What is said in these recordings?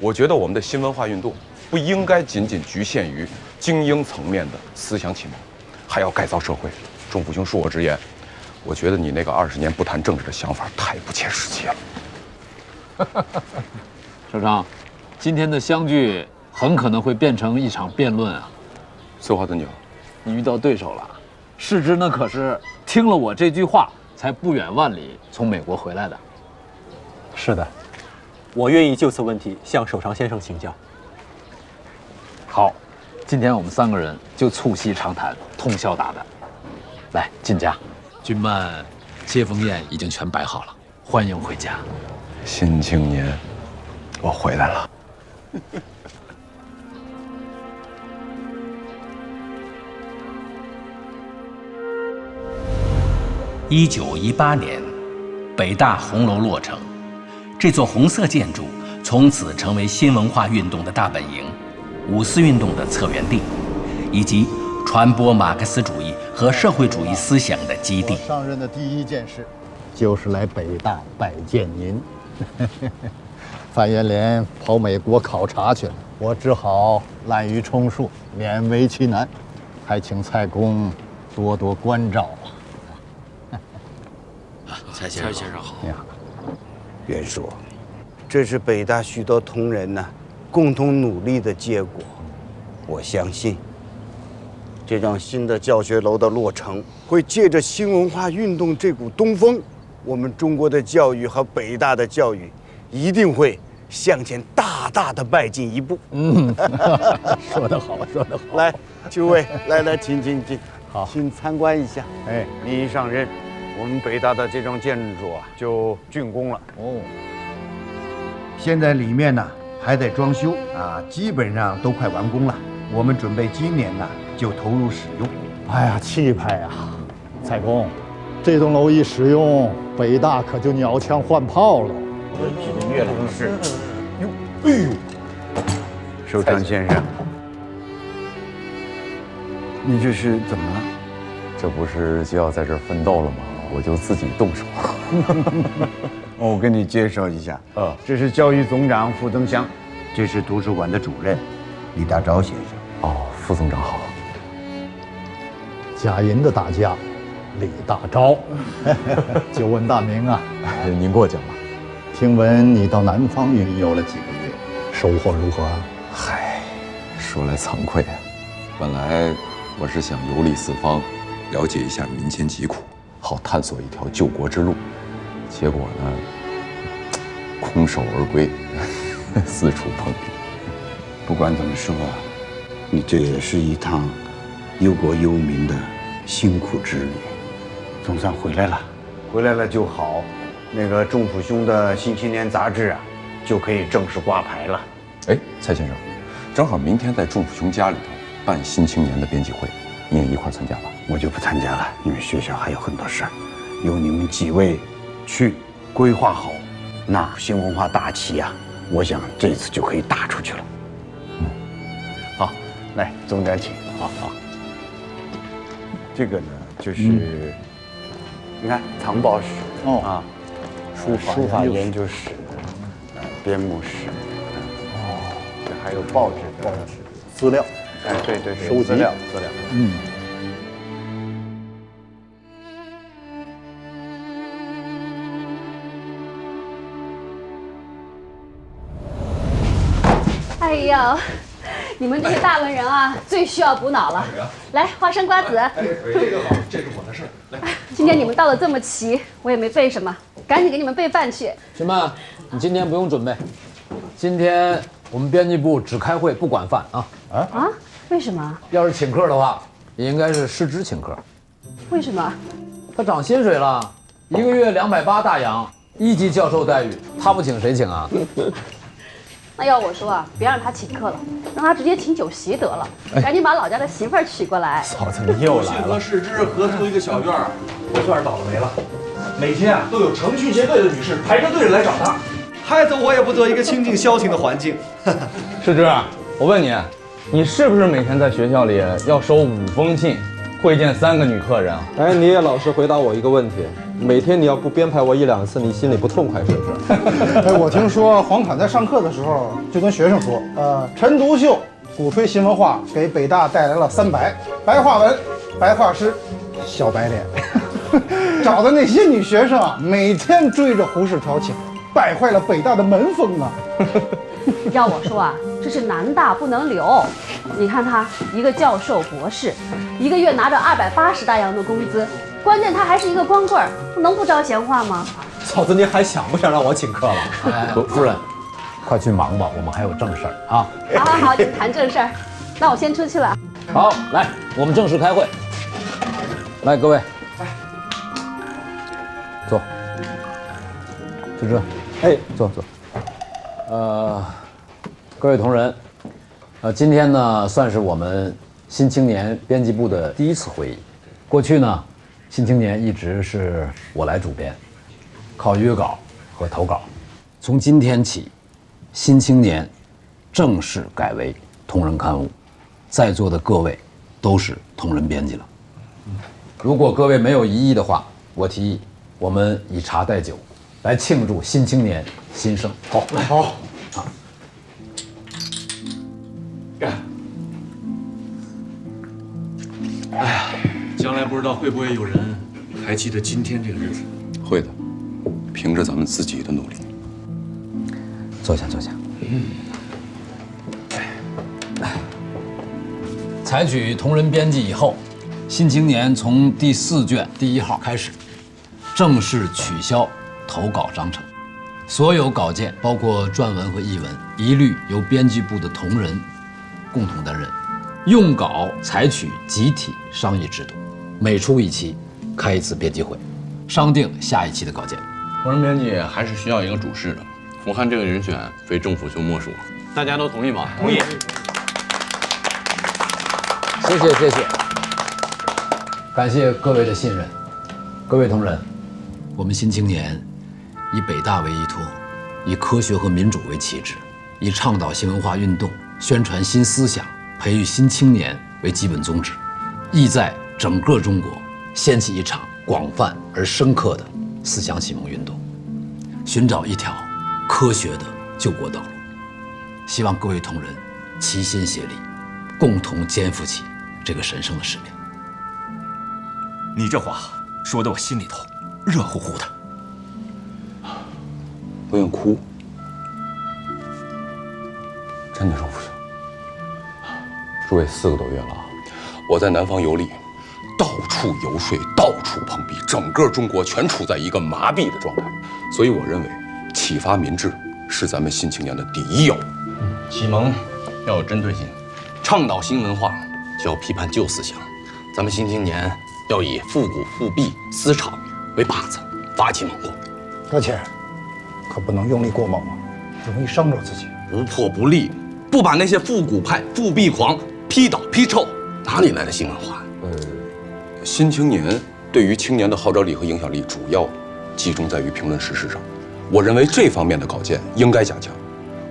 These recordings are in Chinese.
我觉得我们的新文化运动不应该仅仅局限于精英层面的思想启蒙，还要改造社会。钟福兄恕我直言，我觉得你那个20年不谈政治的想法太不切实际了。首长，今天的相聚很可能会变成一场辩论啊！此话怎讲？你遇到对手了。世之那可是听了我这句话，才不远万里从美国回来的。是的，我愿意就此问题向首长先生请教。好，今天我们3个人就促膝长谈，通宵达旦。来，进家，军办接风宴已经全摆好了，欢迎回家。新青年，我回来了。1918年，北大红楼落成，这座红色建筑从此成为新文化运动的大本营，5四运动的策源地，以及传播马克思主义和社会主义思想的基地。我上任的第一件事，就是来北大拜见您。范元濂跑美国考察去了，我只好滥竽充数，勉为其难，还请蔡公多多关照啊。蔡先生好。你好，袁叔，这是北大许多同仁呢共同努力的结果。我相信，这幢新的教学楼的落成，会借着新文化运动这股东风，我们中国的教育和北大的教育一定会向前大大的迈进一步。说得好，说得好。来，诸位，来，请。好，请参观一下。哎，你一上任，我们北大的这幢建筑啊就竣工了。哦，现在里面呢还在装修啊，基本上都快完工了。我们准备今年呢就投入使用。哎呀，气派呀！蔡公，这栋楼一使用，北大可就鸟枪换炮了。岳同事，哎呦，首长先生，你这是怎么了？这不是就要在这儿奋斗了吗？我就自己动手。我给你介绍一下，这是教育总长傅增湘，这是图书馆的主任李大钊先生。哦，副总长好。假银的大家，李大钊，久闻大名啊！您过奖了。听闻你到南方云游了几个月，收获如何啊？嗨，说来惭愧啊，本来我是想游历四方，了解一下民间疾苦，好探索一条救国之路。结果呢，空手而归，四处碰壁。不管怎么说，你这也是一趟忧国忧民的辛苦之旅，总算回来了。回来了就好，那个钟府兄的《新青年》杂志啊，就可以正式挂牌了。哎，蔡先生，正好明天在钟府兄家里头办《新青年》的编辑会，你也一块参加吧？我就不参加了，因为学校还有很多事儿，由你们几位去规划好，那新文化大旗啊，我想这次就可以打出去了。好，来，总长请。好。这个呢，就是你看藏宝室啊，书法研究室，编目室，这还有报纸的资料，哎，对，收集资料。哎呀，你们这些大文人啊，最需要补脑了。来，花生瓜子。这个好，这是我的事儿。来，今天你们到的这么齐，我也没备什么，赶紧给你们备饭去。军办，你今天不用准备，今天我们编辑部只开会不管饭啊。啊？为什么？要是请客的话，也应该是师之请客。为什么？他涨薪水了，1个月280大洋，1级教授待遇，他不请谁请啊？那要我说啊，别让他请客了，让他直接请酒席得了。赶紧把老家的媳妇儿娶过来。嫂子，你又来了。世之合租一个小院儿，我算是倒了霉了。每天啊，都有成群结队的女士排着队来找他，害得我也不得一个清静消停的环境。世之，我问你，你是不是每天在学校里要收5封信，会见3个女客人啊。哎，你也老实回答我一个问题：每天你要不编排我1、2次，你心里不痛快是不是？哎，我听说黄侃在上课的时候就跟学生说，陈独秀鼓吹新文化，给北大带来了3白：白话文、白话诗、小白脸。找的那些女学生啊，每天追着胡适调情，败坏了北大的门风啊。要我说啊，这是南大不能留。你看他一个教授博士，一个月拿着280大洋的工资，关键他还是一个光棍儿，能不招闲话吗？嫂子，您还想不想让我请客了？哎，夫人，快去忙吧，我们还有正事儿啊。好，你们谈正事儿，那我先出去了。好，来，我们正式开会。来，各位，坐。就这，哎，坐。各位同仁，今天呢算是我们新青年编辑部的第1次会议。过去呢，新青年一直是我来主编，靠约稿和投稿。从今天起，新青年正式改为同仁刊物，在座的各位都是同仁编辑了。如果各位没有异议的话，我提议我们以茶代酒，来庆祝新青年新生。好，啊，哎呀，将来不知道会不会有人还记得今天这个日子。会的，凭着咱们自己的努力。坐下。采取同仁编辑以后，新青年从第4卷第1号开始，正式取消投稿章程，所有稿件，包括撰文和译文，一律由编辑部的同仁共同担任。用稿采取集体商议制度，每出1期，开1次编辑会，商定下一期的稿件。同仁编辑还是需要一个主事的，我看这个人选非政府就莫属，大家都同意吗？同意。谢谢，感谢各位的信任。各位同仁，我们新青年以北大为依托，以科学和民主为旗帜，以倡导新文化运动、宣传新思想、培育新青年为基本宗旨，意在整个中国掀起一场广泛而深刻的思想启蒙运动，寻找一条科学的救国道路。希望各位同仁齐心协力，共同肩负起这个神圣的使命。你这话说得我心里头热乎乎的。不用哭，真的说不行。诸位4个多月了啊，我在南方游历，到处游说，到处碰壁，整个中国全处在一个麻痹的状态。所以我认为，启发民智是咱们新青年的第1要务。启蒙要有针对性，倡导新文化就要批判旧思想。咱们新青年要以复古复辟思潮为靶子，发起猛攻。而且，可不能用力过猛啊，容易伤着自己。不破不立，不把那些复古派、复辟狂批倒批臭，哪里来的新文化？新青年对于青年的号召力和影响力主要集中在于评论时事上。我认为这方面的稿件应该加强。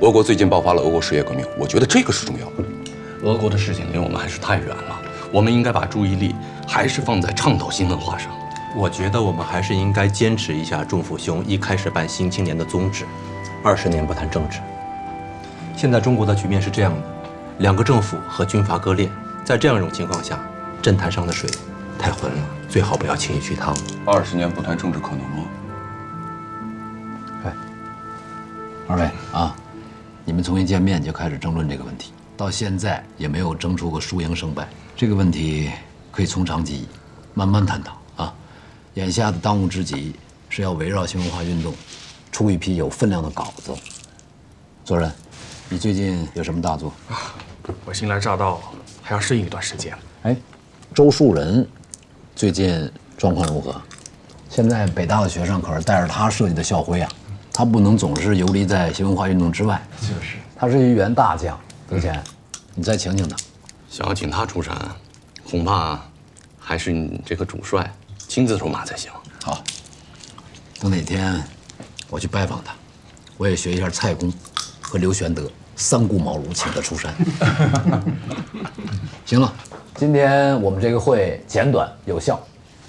俄国最近爆发了俄国实业革命，我觉得这个是重要的。俄国的事情离我们还是太远了，我们应该把注意力还是放在倡导新文化上。我觉得我们还是应该坚持一下仲甫兄一开始办新青年的宗旨：20年不谈政治。现在中国的局面是这样的，2个政府和军阀割裂，在这样一种情况下，政坛上的水太浑了，最好不要轻易去趟。20年不谈政治可能吗？二位啊，你们从一见面就开始争论这个问题，到现在也没有争出个输赢胜败。这个问题可以从长计议，慢慢探讨啊。眼下的当务之急是要围绕新文化运动出一批有分量的稿子。左任，你最近有什么大作？我新来乍到，还要适应一段时间。哎，周树人最近状况如何？现在北大的学生可是带着他设计的校徽啊，他不能总是游离在新文化运动之外。就是，他是一员大将，德谦，你再请请他。想要请他出山，恐怕还是你这个主帅亲自出马才行。好，等哪天我去拜访他，我也学一下蔡公和刘玄德3顾茅庐请他出山。行了，今天我们这个会简短有效，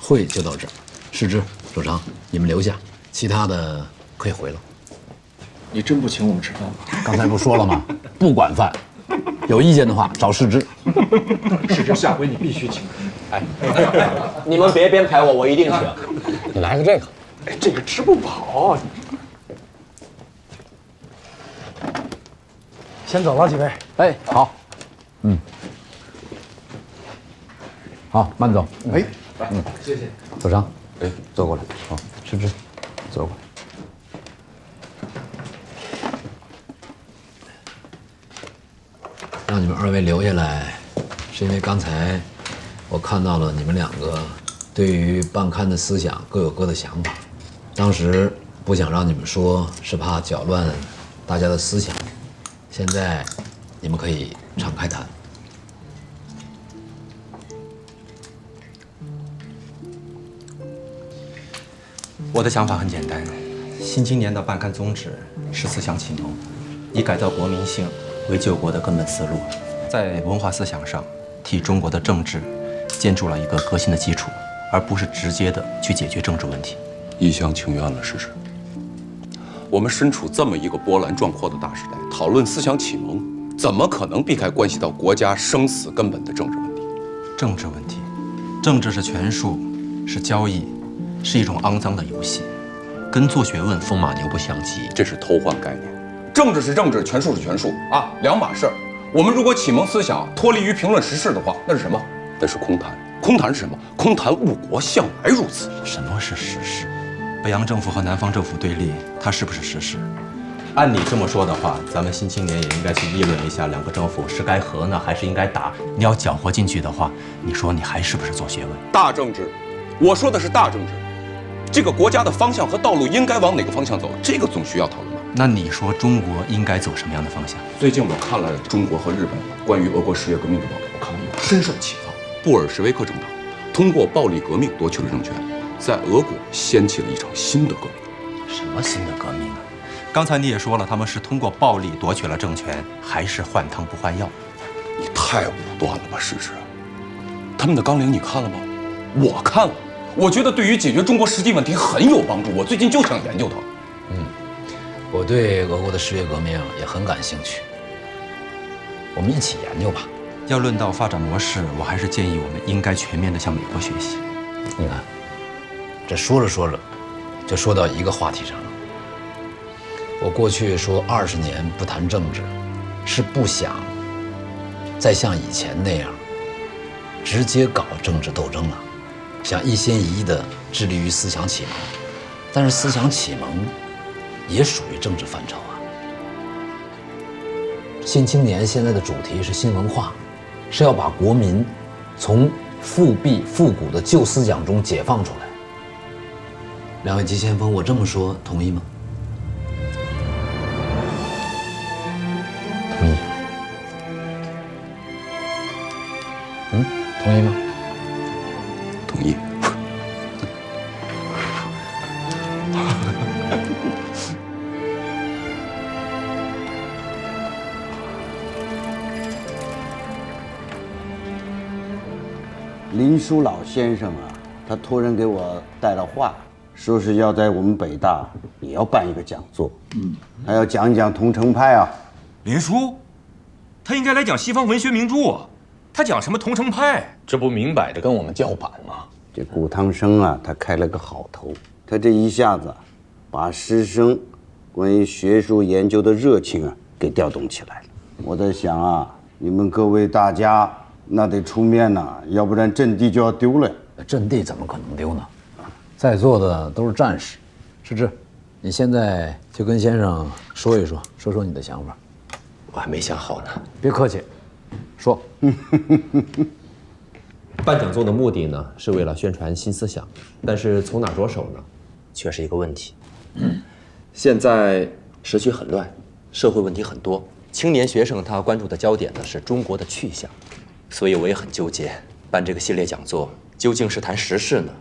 会就到这儿。世之、周长，你们留下，其他的可以回了。你真不请我们吃饭吗？刚才不说了吗？不管饭，有意见的话找世之。世之，下回你必须请。哎，你们别编排我，我一定请。你来个这个，哎，这个吃不饱。先走了，几位。哎，好，好，慢走。哎，谢谢。周长，哎，坐过来。好，世之，坐过来。让你们二位留下来，是因为刚才我看到了你们两个对于办刊的思想各有各的想法。当时不想让你们说，是怕搅乱大家的思想。现在你们可以敞开谈。我的想法很简单，新青年的办刊宗旨是思想启蒙，以改造国民性为救国的根本思路，在文化思想上替中国的政治建筑了一个革新的基础，而不是直接的去解决政治问题。一厢情愿了，世之。我们身处这么一个波澜壮阔的大时代，讨论思想启蒙，怎么可能避开关系到国家生死根本的政治问题？政治问题，政治是权术，是交易，是一种肮脏的游戏，跟做学问风马牛不相及。这是偷换概念。政治是政治，权术是权术啊，两码事儿。我们如果启蒙思想脱离于评论时事的话，那是什么？那是空谈。空谈是什么？空谈误国，向来如此。什么是时事？北洋政府和南方政府对立，它是不是时事？按你这么说的话，咱们新青年也应该去议论一下，两个政府是该和呢，还是应该打？你要搅和进去的话，你说你还是不是做学问？大政治，我说的是大政治。这个国家的方向和道路应该往哪个方向走，这个总需要讨论吧？那你说中国应该走什么样的方向？最近我看了中国和日本关于俄国10月革命的报道，我看完以后深受启发。布尔什维克政党通过暴力革命夺取了政权，在俄国掀起了一场新的革命。什么新的革命啊？刚才你也说了，他们是通过暴力夺取了政权，还是换汤不换药？你太武断了吧，世之！他们的纲领你看了吗？我看了，我觉得对于解决中国实际问题很有帮助。我最近就想研究它。我对俄国的10月革命也很感兴趣，我们一起研究吧。要论到发展模式，我还是建议我们应该全面的向美国学习。你看，这说着说着，就说到一个话题上了。我过去说20年不谈政治，是不想再像以前那样直接搞政治斗争了，想一心一意地致力于思想启蒙。但是思想启蒙也属于政治范畴啊。新青年现在的主题是新文化，是要把国民从复辟复古的旧思想中解放出来。两位急先锋，我这么说同意吗？同意。同意吗？同意。林书老先生啊，他托人给我带了话，说是要在我们北大也要办一个讲座，还要讲一讲桐城派啊。林书，他应该来讲西方文学名著啊，他讲什么桐城派？这不明摆着跟我们叫板吗？这顾汤生啊，他开了个好头，他这一下子把师生关于学术研究的热情啊给调动起来了。我在想啊，你们各位大家那得出面呐，要不然阵地就要丢了。阵地怎么可能丢呢？在座的都是战士。世之，你现在就跟先生说一说，说说你的想法。我还没想好呢。别客气，说。办讲座的目的呢，是为了宣传新思想，但是从哪着手呢，却是一个问题。现在时局很乱，社会问题很多，青年学生他关注的焦点呢是中国的去向，所以我也很纠结，办这个系列讲座究竟是谈时事呢，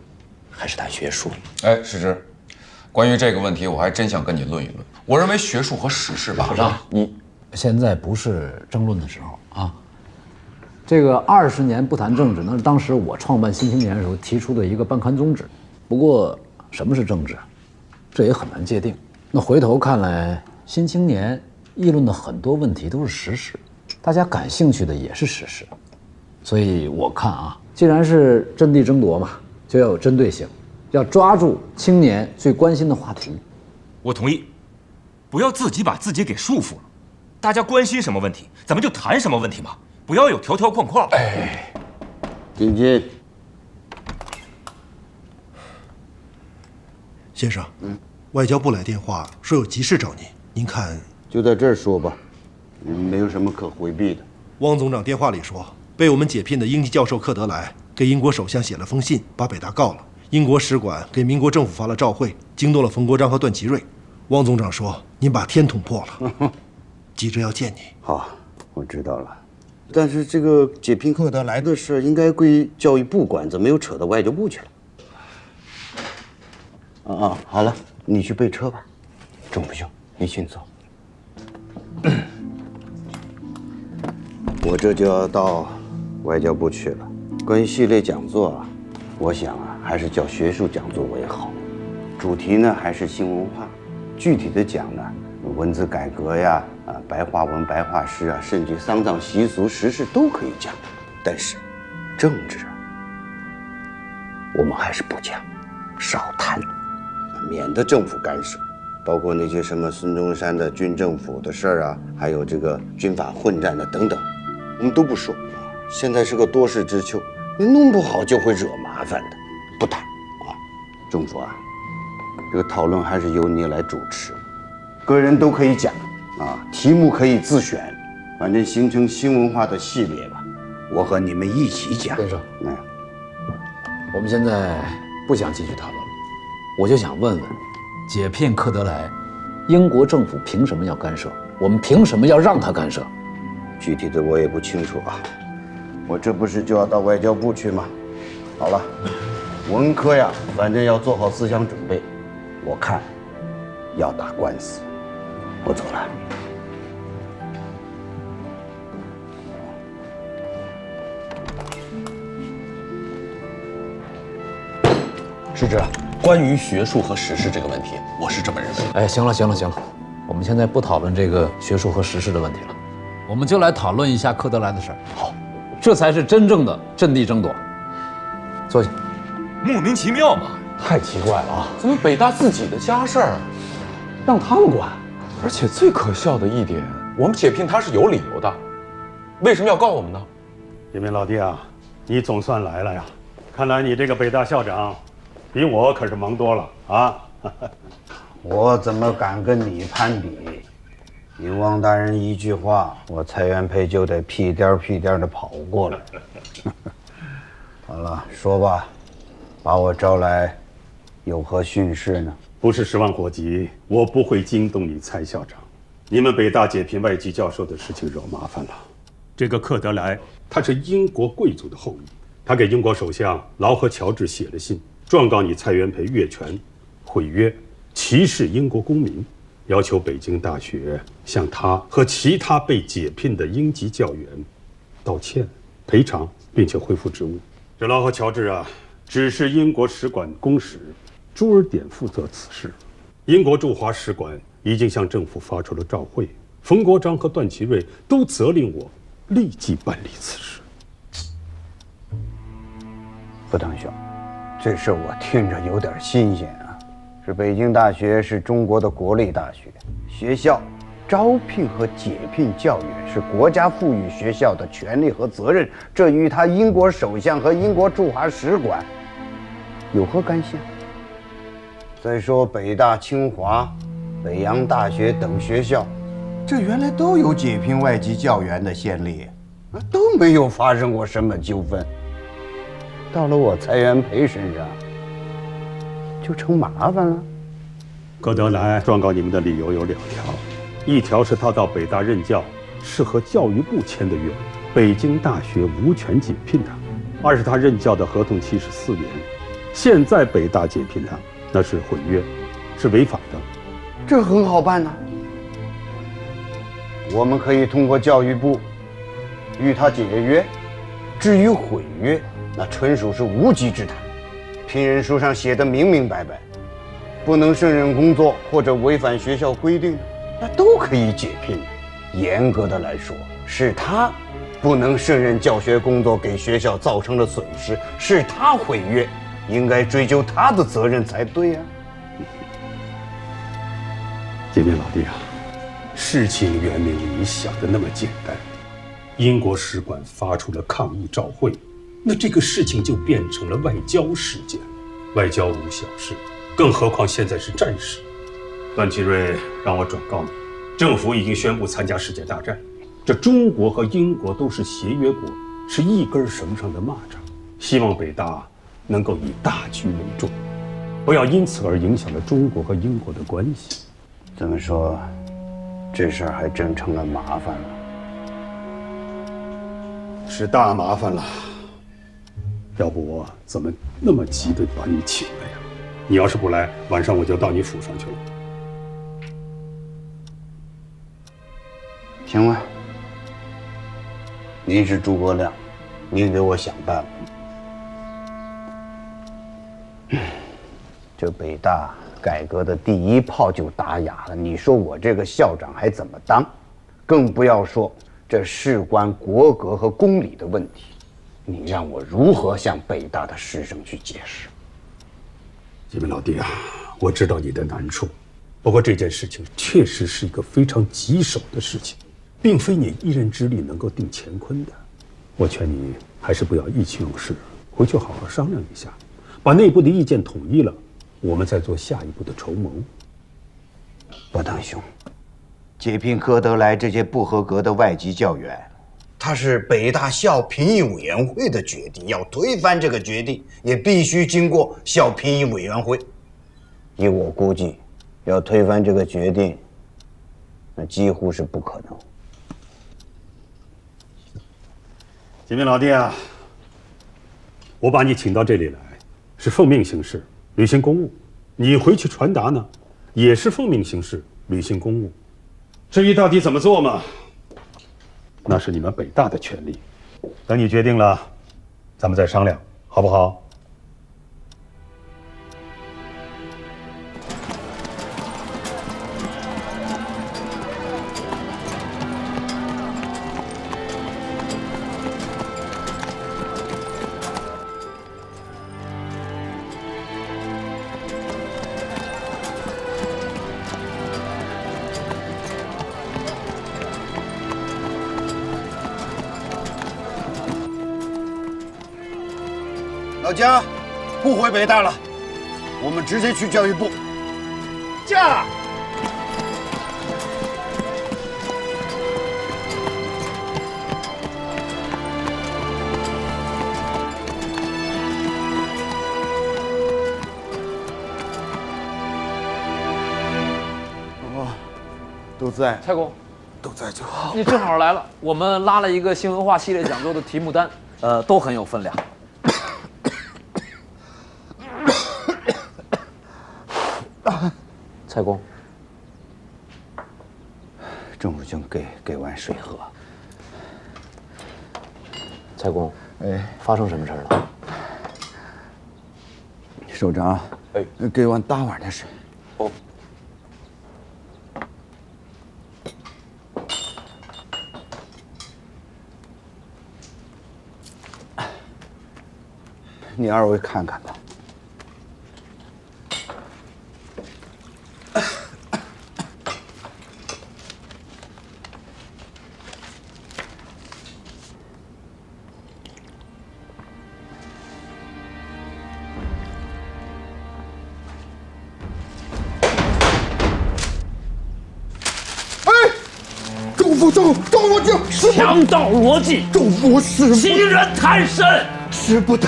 还是谈学术？哎，世之，关于这个问题，我还真想跟你论一论。我认为学术和时事吧，你现在不是争论的时候啊。这个20年不谈政治，那是当时我创办《新青年》的时候提出的一个办刊宗旨。不过，什么是政治？这也很难界定。那回头看来，《新青年》议论的很多问题都是实事，大家感兴趣的也是实事。所以我看啊，既然是阵地争夺嘛，就要有针对性，要抓住青年最关心的话题。我同意，不要自己把自己给束缚了。大家关心什么问题，咱们就谈什么问题嘛，不要有条条框框。哎，晶晶，先生，外交部来电话说有急事找您，您看就在这儿说吧，没有什么可回避的。汪总长电话里说，被我们解聘的英籍教授克德莱给英国首相写了封信，把北大告了。英国使馆给民国政府发了照会，惊动了冯国璋和段祺瑞。汪总长说，您把天捅破了，急着要见你。好，我知道了。但是这个解聘克德莱的事应该归教育部管，怎么又扯到外交部去了？好了，你去备车吧。钟福兄，你请走。我这就要到外交部去了。关于系列讲座啊，我想啊，还是叫学术讲座为好。主题呢还是新文化，具体的讲呢，文字改革呀，白话文、白话诗啊，甚至丧葬习俗、时事都可以讲。但是，政治啊，我们还是不讲，少谈，免得政府干涉。包括那些什么孙中山的军政府的事儿啊，还有这个军阀混战的等等，我们都不说。现在是个多事之秋，你弄不好就会惹麻烦的，不谈啊。政府啊，这个讨论还是由你来主持，个人都可以讲啊，题目可以自选，反正形成新文化的系列吧。我和你们一起讲。先生，我们现在不想继续讨论了，我就想问问，解聘克德莱，英国政府凭什么要干涉？我们凭什么要让他干涉？具体的我也不清楚啊。我这不是就要到外交部去吗？好了，文科呀，反正要做好思想准备。我看要打官司，我走了。师之，关于学术和时事这个问题，我是这么认为。哎，行了，我们现在不讨论这个学术和时事的问题了，我们就来讨论一下克德莱的事儿。好，这才是真正的阵地争夺。坐下。莫名其妙嘛，太奇怪了啊！咱们北大自己的家事儿，让他们管。而且最可笑的一点，我们解聘他是有理由的，为什么要告我们呢？这位老弟啊，你总算来了呀！看来你这个北大校长，比我可是忙多了啊！我怎么敢跟你攀比？你汪大人一句话，我蔡元培就得屁颠屁颠的跑过来。好了，说吧，把我招来，有何训示呢？不是10万火急，我不会惊动你蔡校长。你们北大解聘外籍教授的事情惹麻烦了。这个克德莱，他是英国贵族的后裔，他给英国首相劳合乔治写了信，状告你蔡元培越权、毁约、歧视英国公民，要求北京大学向他和其他被解聘的英籍教员道歉、赔偿，并且恢复职务。这劳合乔治啊，只是英国使馆公使，朱尔典负责此事。英国驻华使馆已经向政府发出了照会，冯国璋和段祺瑞都责令我立即办理此事。何堂兄，这事我听着有点新鲜啊。是北京大学是中国的国立大学，学校招聘和解聘教员是国家赋予学校的权利和责任，这与他英国首相和英国驻华使馆有何干系？再说北大、清华、北洋大学等学校，这原来都有解聘外籍教员的先例，都没有发生过什么纠纷。到了我蔡元培身上，就成麻烦了。葛德莱状告你们的理由有2条，一条是他到北大任教是和教育部签的约，北京大学无权解聘他；二是他任教的合同期是4年，现在北大解聘他，那是毁约，是违法的。这很好办呐，我们可以通过教育部与他解约，至于毁约，那纯属是无稽之谈。聘任书上写的明明白白，不能胜任工作或者违反学校规定，那都可以解聘。严格的来说，是他不能胜任教学工作，给学校造成了损失，是他毁约，应该追究他的责任才对呀。杰明老弟啊，事情远没你想的那么简单。英国使馆发出了抗议照会，那这个事情就变成了外交事件。外交无小事，更何况现在是战时。段祺瑞让我转告你，政府已经宣布参加世界大战。这中国和英国都是协约国，是一根绳上的蚂蚱。希望北大能够以大局为重，不要因此而影响了中国和英国的关系。这么说，这事儿还真成了麻烦了。是大麻烦了。要不我怎么那么急的把你请来呀？你要是不来，晚上我就到你府上去了。行吧，您是诸葛亮，您给我想办法。这北大改革的第一炮就打哑了，你说我这个校长还怎么当？更不要说这事关国格和公理的问题，你让我如何向北大的师生去解释？杰明老弟啊，我知道你的难处，不过这件事情确实是一个非常棘手的事情，并非你一人之力能够定乾坤的。我劝你还是不要意气用事，回去好好商量一下，把内部的意见统一了，我们再做下一步的筹谋。伯堂兄，解聘科德莱这些不合格的外籍教员，他是北大校评议委员会的决定，要推翻这个决定，也必须经过校评议委员会。以我估计，要推翻这个决定，那几乎是不可能。杰明老弟啊，我把你请到这里来，是奉命行事，履行公务。你回去传达呢，也是奉命行事，履行公务。至于到底怎么做嘛，那是你们北大的权利。等你决定了，咱们再商量，好不好？老姜，不回北大了，我们直接去教育部。驾！都在，蔡公，都在就好。你正好来了，我们拉了一个新文化系列讲座的题目单，都很有分量。蔡公，郑府兄给碗水喝。蔡公，哎，发生什么事了？首长，哎，给碗大碗的水。哦。你二位看看吧。周副将，强盗逻辑，周副使欺人太甚，使不得。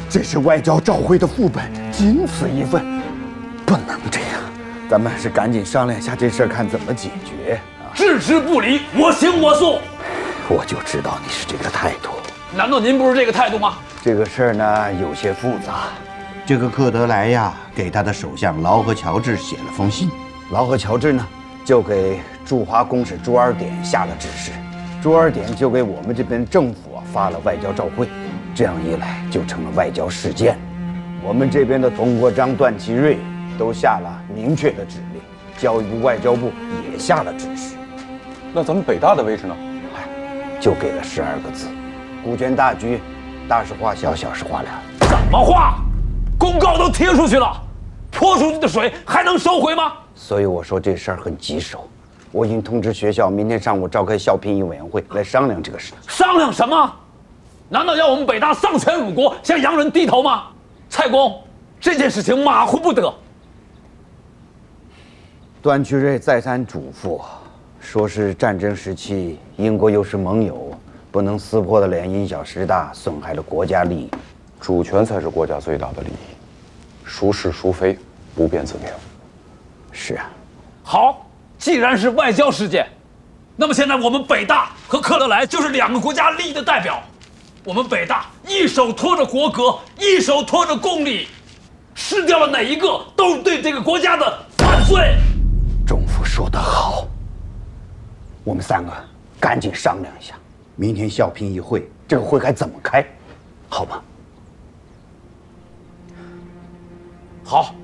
这是外交照会的副本，仅此一份，不能这样。咱们还是赶紧商量一下这事儿，看怎么解决啊！置之不理，我行我素。我就知道你是这个态度。难道您不是这个态度吗？这个事儿呢有些复杂。这个克德莱呀，给他的首相劳合乔治写了封信，劳合乔治呢就给驻华公使朱尔典下了指示，朱尔典就给我们这边政府发了外交照会，这样一来就成了外交事件。我们这边的冯国璋、段祺瑞都下了明确的指令，教育部、外交部也下了指示。那咱们北大的位置呢？就给了12个字：顾全大局，大事化小，小事化了。怎么化？公告都贴出去了，泼出去的水还能收回吗？所以我说这事儿很棘手，我已经通知学校，明天上午召开校评议委员会来商量这个事。商量什么？难道要我们北大丧权辱国，向洋人低头吗？蔡公，这件事情马虎不得。段祺瑞再三嘱咐，说是战争时期，英国又是盟友，不能撕破的脸，因小失大，损害了国家利益。主权才是国家最大的利益，孰是孰非，不辩自明。是啊。好，既然是外交事件，那么现在我们北大和克德莱就是2个国家利益的代表。我们北大一手托着国格，一手托着公理，失掉了哪一个，都是对这个国家的犯罪。钟府说得好，我们3个赶紧商量一下，明天校评议会这个会该怎么开，好吗？好。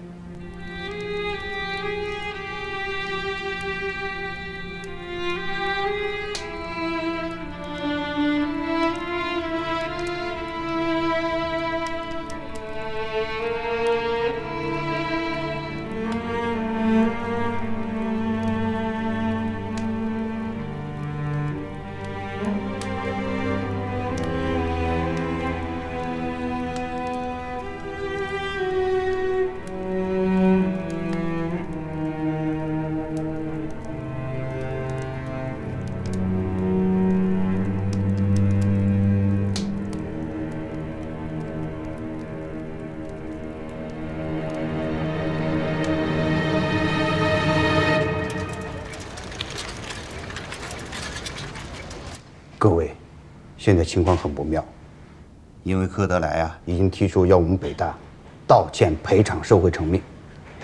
各位，现在情况很不妙，因为科德莱啊已经提出要我们北大道歉赔偿受贿偿命，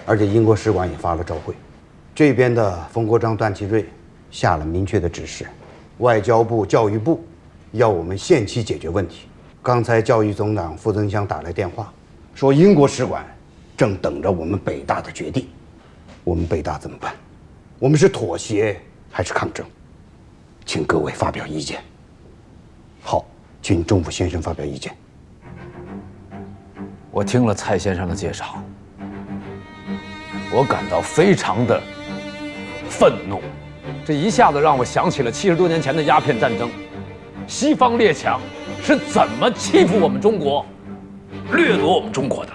而且英国使馆也发了照会，这边的冯国璋、段祺瑞下了明确的指示，外交部、教育部要我们限期解决问题。刚才教育总长傅增湘打来电话，说英国使馆正等着我们北大的决定。我们北大怎么办？我们是妥协还是抗争？请各位发表意见。好，请钟府先生发表意见。我听了蔡先生的介绍，我感到非常的愤怒，这一下子让我想起了70多年前的鸦片战争，西方列强是怎么欺负我们中国、掠夺我们中国的。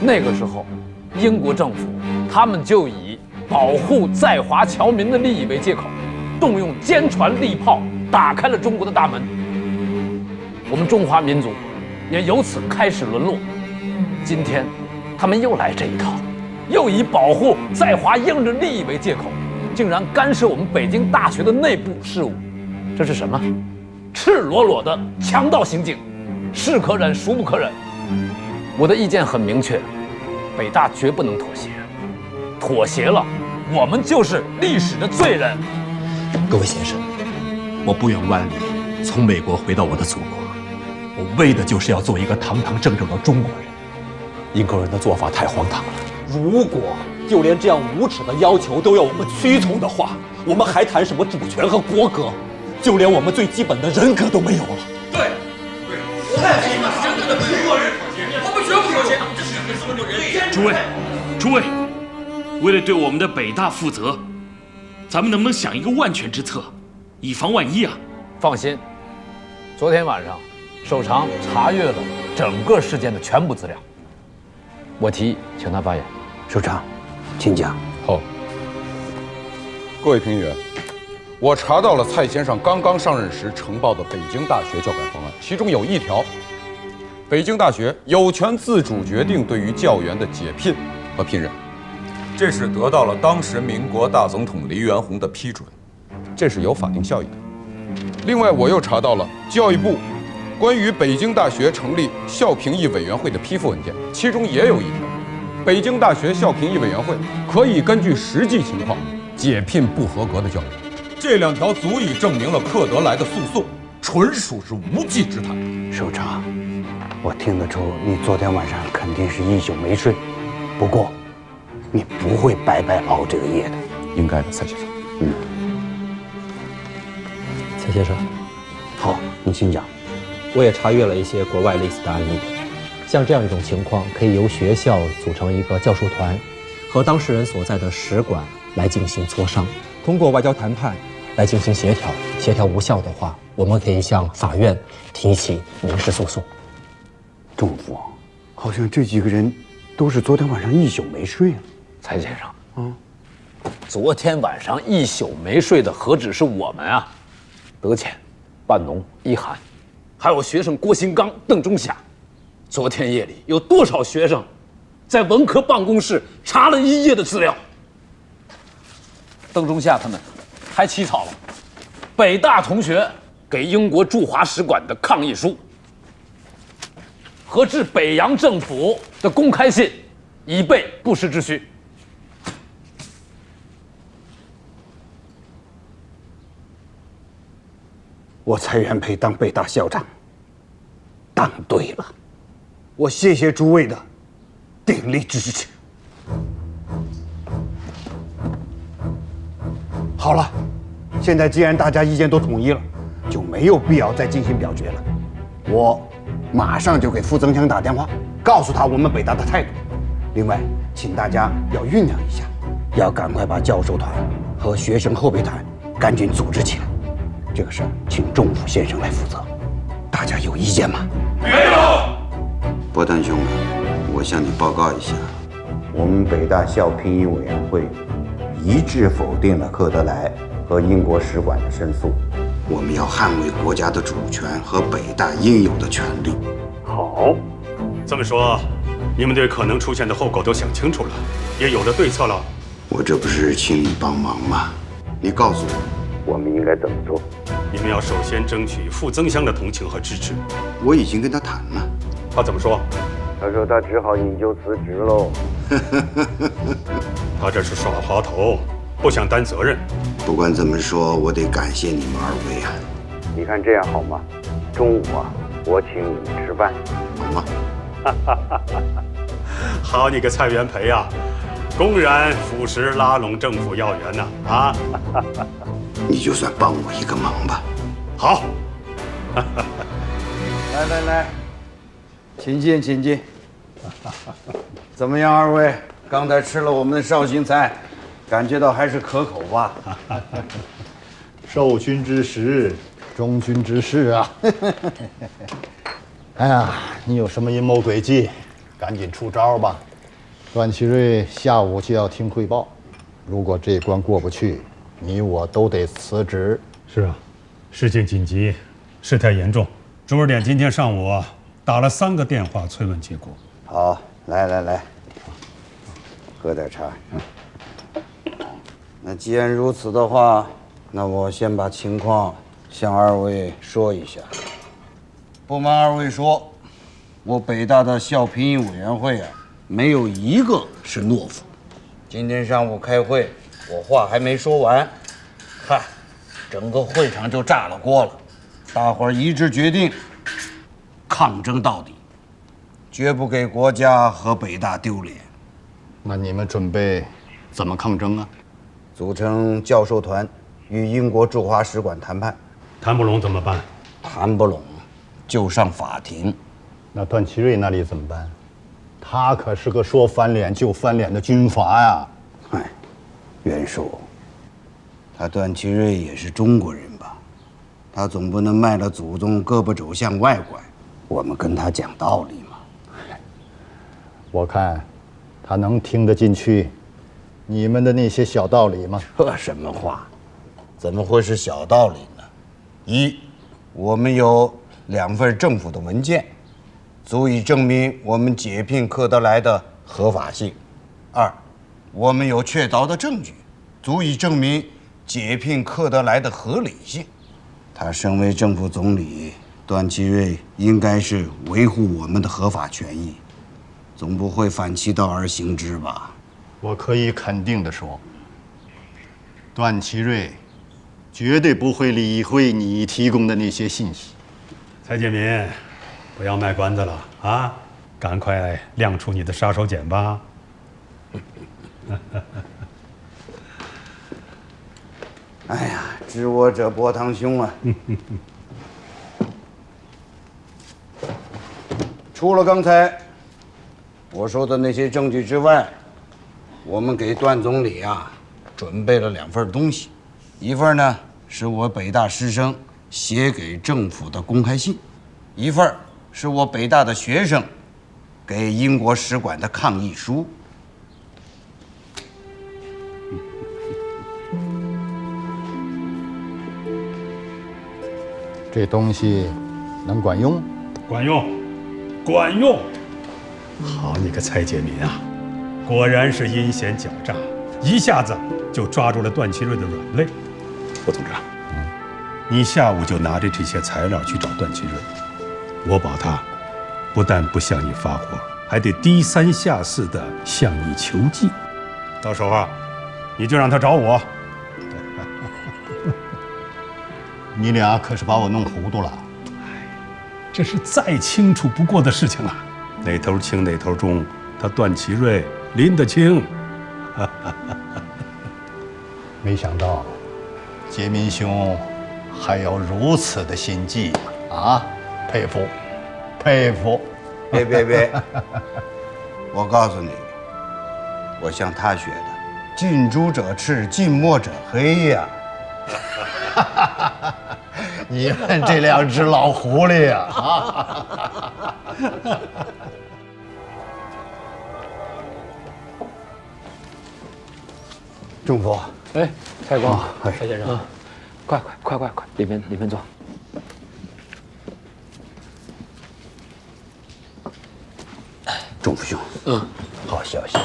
那个时候，英国政府他们就以保护在华侨民的利益为借口，动用坚船利炮，打开了中国的大门。我们中华民族也由此开始沦落。今天，他们又来这一套，又以保护在华英人利益为借口，竟然干涉我们北京大学的内部事务。这是什么？赤裸裸的强盗行径，是可忍，孰不可忍？我的意见很明确，北大绝不能妥协，妥协了，我们就是历史的罪人。各位先生，我不远万里从美国回到我的祖国，我为的就是要做一个堂堂正正的中国人。英国人的做法太荒唐了。如果就连这样无耻的要求都要我们屈从的话，我们还谈什么主权和国格？就连我们最基本的人格都没有了。对，我们绝对的中国人，我们绝不妥协。这是跟中国人。诸位，为了对我们的北大负责，咱们能不能想一个万全之策，以防万一啊？放心，昨天晚上，首长查阅了整个事件的全部资料。我提议请他发言。首长，请讲。好，各位评议员，我查到了蔡先生刚刚上任时呈报的北京大学教改方案，其中有一条，北京大学有权自主决定对于教员的解聘和聘任，这是得到了当时民国大总统黎元洪的批准，这是有法定效益的。另外，我又查到了教育部关于北京大学成立校评议委员会的批复文件，其中也有一条，北京大学校评议委员会可以根据实际情况解聘不合格的教员。这2条足以证明了克德莱的诉讼纯属是无稽之谈。首长，我听得出你昨天晚上肯定是一宿没睡，不过你不会白白熬这个夜的。应该的，蔡先生。蔡先生，好，你请讲。我也查阅了一些国外类似的案例，像这样一种情况，可以由学校组成一个教授团，和当事人所在的使馆来进行磋商，通过外交谈判来进行协调。协调无效的话，我们可以向法院提起民事诉讼。仲副，好像这几个人都是昨天晚上一宿没睡啊。蔡先生，昨天晚上一宿没睡的何止是我们啊，德潜、半农、一涵，还有学生郭新刚、邓中夏。昨天夜里有多少学生在文科办公室查了一夜的资料？邓中夏他们还起草了北大同学给英国驻华使馆的抗议书和致北洋政府的公开信，以备不时之需。我蔡元培当北大校长，当对了。我谢谢诸位的鼎力支持。好了，现在既然大家意见都统一了，就没有必要再进行表决了。我马上就给傅增强打电话，告诉他我们北大的态度。另外，请大家要酝酿一下，要赶快把教授团和学生后备团赶紧组织起来。这个事儿，请仲甫先生来负责。大家有意见吗？没有。伯丹兄啊，我向你报告一下，我们北大校评议委员会一致否定了克德莱和英国使馆的申诉。我们要捍卫国家的主权和北大应有的权利。好，这么说，你们对可能出现的后果都想清楚了，也有了对策了。我这不是请你帮忙吗？你告诉我，我们应该怎么做？你们要首先争取傅增湘的同情和支持。我已经跟他谈了。他怎么说？他说他只好引咎辞职喽。他这是耍滑头，不想担责任。不管怎么说，我得感谢你们二位啊！你看这样好吗？中午啊，我请你们吃饭，好吗？好你个蔡元培啊，公然腐蚀拉拢政府要员呐！啊！你就算帮我一个忙吧。好。来来来，请进，请进。怎么样，二位？刚才吃了我们的绍兴菜，感觉到还是可口吧？受君之食，忠君之事啊！哎呀，你有什么阴谋诡计，赶紧出招吧！段祺瑞下午就要听汇报，如果这关过不去，你我都得辞职。是啊，事情紧急，事态严重。朱二点今天上午打了3个电话催问结果。好，来来来，喝点茶。那既然如此的话，那我先把情况向二位说一下。不瞒二位说，我北大的校评议委员会啊，没有一个是懦夫。今天上午开会，我话还没说完，嗨，整个会场就炸了锅了。大伙儿一致决定，抗争到底，绝不给国家和北大丢脸。那你们准备怎么抗争啊？组成教授团，与英国驻华使馆谈判。谈不拢怎么办？谈不拢，就上法庭。那段祺瑞那里怎么办？他可是个说翻脸就翻脸的军阀呀！哎，袁术，他段祺瑞也是中国人吧？他总不能卖了祖宗胳膊肘向外拐。我们跟他讲道理嘛。我看他能听得进去你们的那些小道理吗？这什么话？怎么会是小道理呢？一，我们有2份政府的文件，足以证明我们解聘克德莱的合法性；二，我们有确凿的证据，足以证明解聘克德莱的合理性。他身为政府总理，段祺瑞应该是维护我们的合法权益，总不会反其道而行之吧？我可以肯定地说，段祺瑞绝对不会理会你提供的那些信息。蔡建民，不要卖关子了啊！赶快亮出你的杀手锏吧！哎呀，知我者波堂兄啊！除了刚才我说的那些证据之外，我们给段总理啊准备了2份东西，一份呢是我北大师生写给政府的公开信，一份是我北大的学生给英国使馆的抗议书。这东西能管用？管用，管用！好你个蔡建民啊，果然是阴险狡诈，一下子就抓住了段祺瑞的软肋。胡总长，你下午就拿着这些材料去找段祺瑞，我保他不但不向你发火，还得低三下四的向你求计。到时候啊，你就让他找我。你俩可是把我弄糊涂了。这是再清楚不过的事情了，哪头轻哪头重，他段祺瑞拎得清。没想到杰民兄还有如此的心计啊！佩服，佩服！别，我告诉你，我向他学的，近朱者赤，近墨者黑呀。你们这2只老狐狸呀！政府，哎，蔡光，蔡先生，快，里面坐。钟副兄，好消息。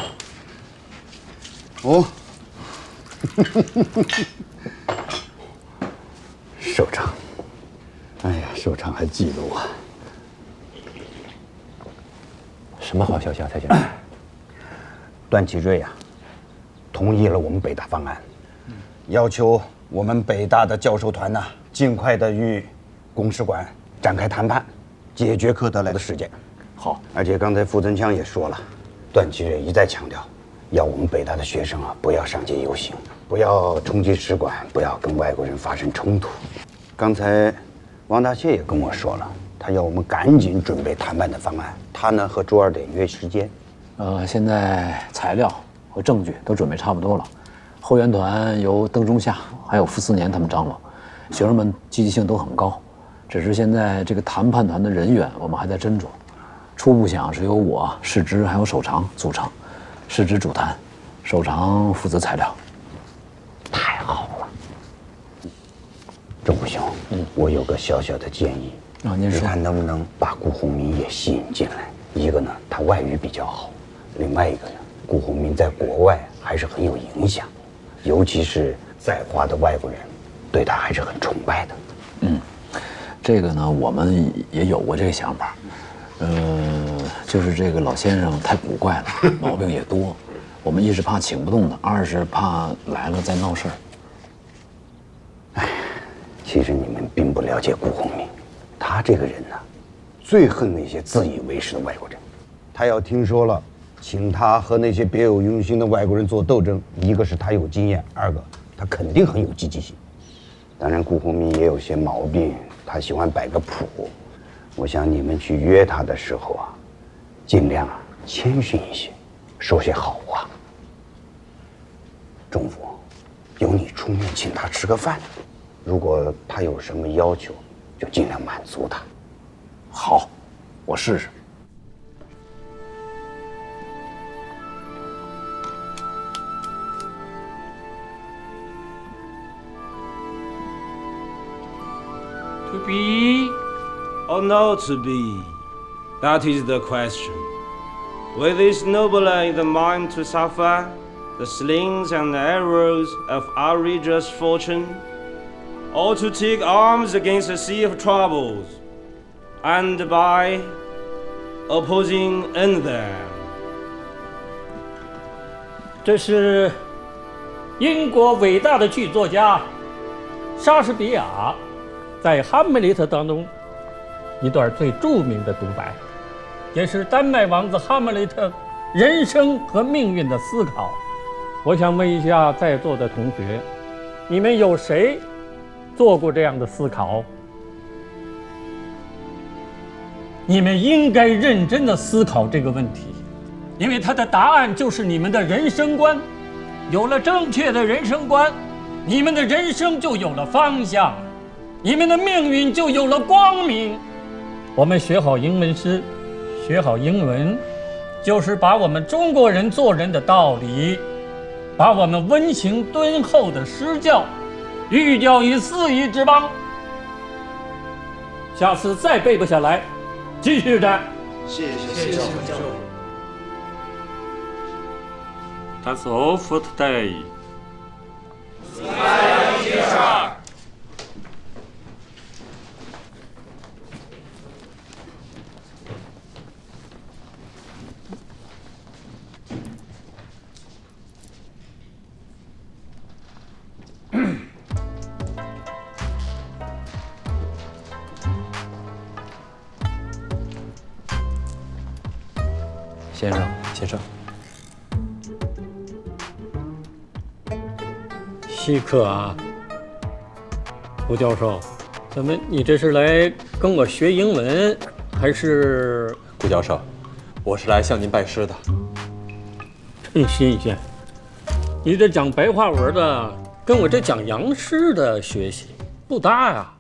哦，首长，哎呀，首长还记得我。什么好消息啊，蔡先生？段祺瑞呀，同意了我们北大方案，要求我们北大的教授团呢，尽快的与公使馆展开谈判，解决科德莱的事件。好，而且刚才傅增强也说了，段祺瑞一再强调，要我们北大的学生啊，不要上街游行，不要冲击使馆，不要跟外国人发生冲突。刚才王大谢也跟我说了，他要我们赶紧准备谈判的方案。他呢和朱二得约时间。现在材料和证据都准备差不多了，后援团由邓中夏还有傅斯年他们张罗，学生们积极性都很高，只是现在这个谈判团的人员我们还在斟酌。初步想是由我、世之还有首长组成，世之主谈，首长负责材料。太好了，钟副兄，我有个小小的建议啊，您说，你看能不能把顾鸿铭也吸引进来？一个呢，他外语比较好；另外一个呢，顾鸿铭在国外还是很有影响，尤其是在华的外国人对他还是很崇拜的。这个呢，我们也有过这个想法。就是这个老先生太古怪了，毛病也多。我们一是怕请不动他，二是怕来了再闹事儿。哎，其实你们并不了解顾鸿铭，他这个人呢，最恨那些自以为是的外国人。他要听说了，请他和那些别有用心的外国人做斗争，一个是他有经验，二个他肯定很有积极性。当然，顾鸿铭也有些毛病，他喜欢摆个谱。我想你们去约他的时候啊，尽量谦逊一些，说些好话。钟府，由你出面请他吃个饭，如果他有什么要求，就尽量满足他。好，我试试。To be or not to be? That is the question. With this nobler in the mind to suffer the slings and arrows of outrageous fortune, or to take arms against a sea of troubles, and by opposing end them. 这是英国伟大的剧作家莎士比亚在《哈姆雷特》当中一段最著名的独白，也是丹麦王子哈姆雷特人生和命运的思考。我想问一下在座的同学，你们有谁做过这样的思考？你们应该认真的思考这个问题，因为它的答案就是你们的人生观。有了正确的人生观，你们的人生就有了方向，你们的命运就有了光明。我们学好英文诗，学好英文，就是把我们中国人做人的道理，把我们温情敦厚的诗教寓教于四夷之邦。下次再背不下来，继续战。谢谢教授。That's all for today. 先生，稀客啊，胡教授，怎么你这是来跟我学英文，还是？顾教授，我是来向您拜师的。真新鲜，你这讲白话文的，跟我这讲洋诗的学习不搭呀。